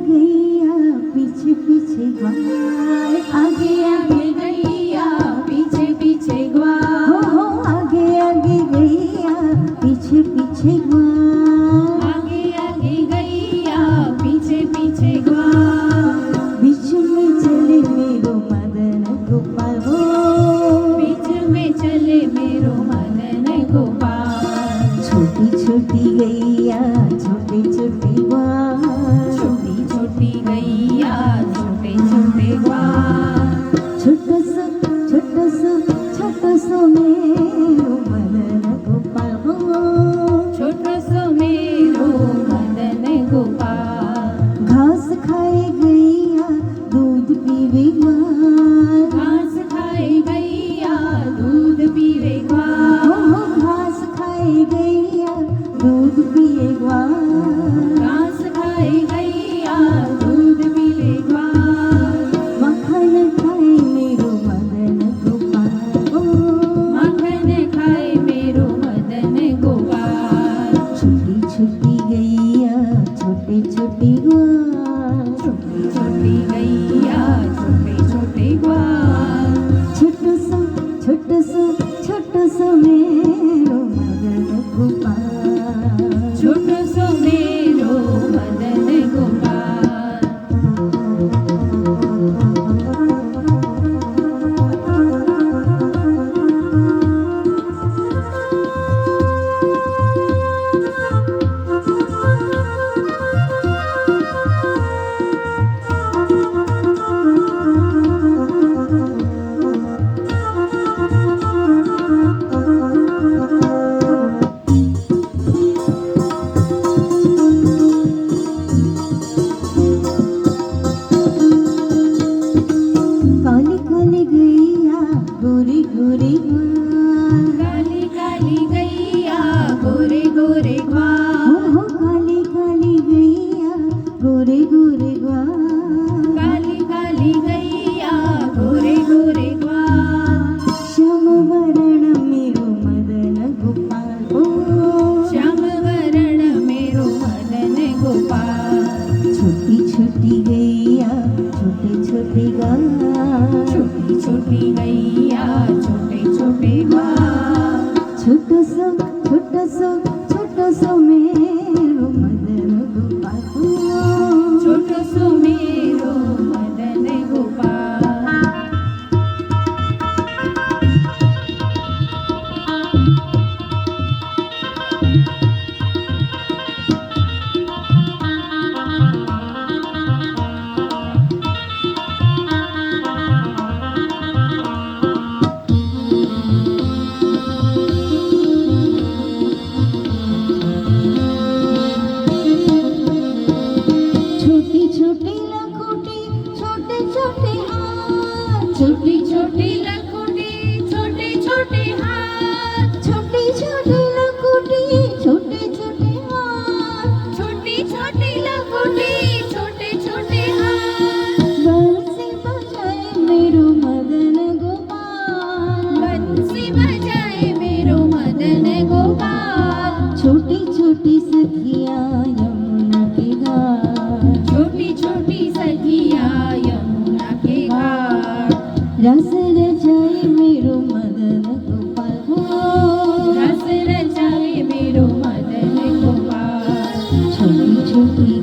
गैया पीछे पीछे ग्वाल, आगे आगे गैया पीछे पीछे ग्वाल, हो आगे आगे गैया पीछे पीछे ग्वाल, आगे आगे गैया पीछे पीछे ग्वाल, बीच में चले मेरो मदन गोपाल, हो बीच में चले मेरो मदन गोपाल, छोटी छोटी गैया छोटे छोटे ग्वाल, छोटी छोटी गैया छोटे छोटे ग्वाल, छोटो सो छोटो सो मेरो मदन गोपाल, हो छोटो सो मेरो मदन गोपाल, घास खाए गैया दूध पीवे ग्वाल, घास खाए गैया दूध पीवे ग्वाल, हो घास खाए गैया दूध पिए ग्वाल, घास खाए गैया दूध पीवे ग्वाल, मक्खन खाए मेरो मदन गोपाल, हो माखन खाए मेरो मदन गोपाल, छोटी छोटी गैया छोटे छोटे ग्वाल, छोटी छोटी गैया छोटे छोटे ग्वाल, छोटो सो मेरो मदन गोपाल, छोटो सो मेरो मदन गोपाल, काली काली गैया गोरी गोरी ग्वाल, काली काली गैया गोरे गोरे ग्वाल, हो काली काली गैया गोरे गोरे ग्वाल, काली काली गैया गोरे गोरे ग्वाल, श्याम वरण मेरो मदन गोपाल, हो श्याम वरण मेरो मदन गोपाल, छोटी छोटी गैया छोटे छोटे ग्वाल, छोटी छोटी गैया छोटे छोटे ग्वाल, छोटो सो मेरो मदन गोपाल, हो छोटो सो मेरो मदन गोपाल, छोटी छोटी लखोटी छोटे छोटे हाथ, छोटी छोटी लखोटी छोटे छोटे हाथ, छोटी छोटी लखोटी छोटे छोटे हाथ, छोटी छोटी लखोटी छोटे छोटे हाथ, बंसी बजाए मेरो मदन गोपाल, बंसी बजाए मेरो मदन गोपाल, छोटी छोटी सखिया यमुना के घाट, छोटी छोटी सखिया यमुना के घाट, रस रचाए मेरो मदन गोपाल, हो रस रचाए मेरो मदन गोपाल, छोटी छोटी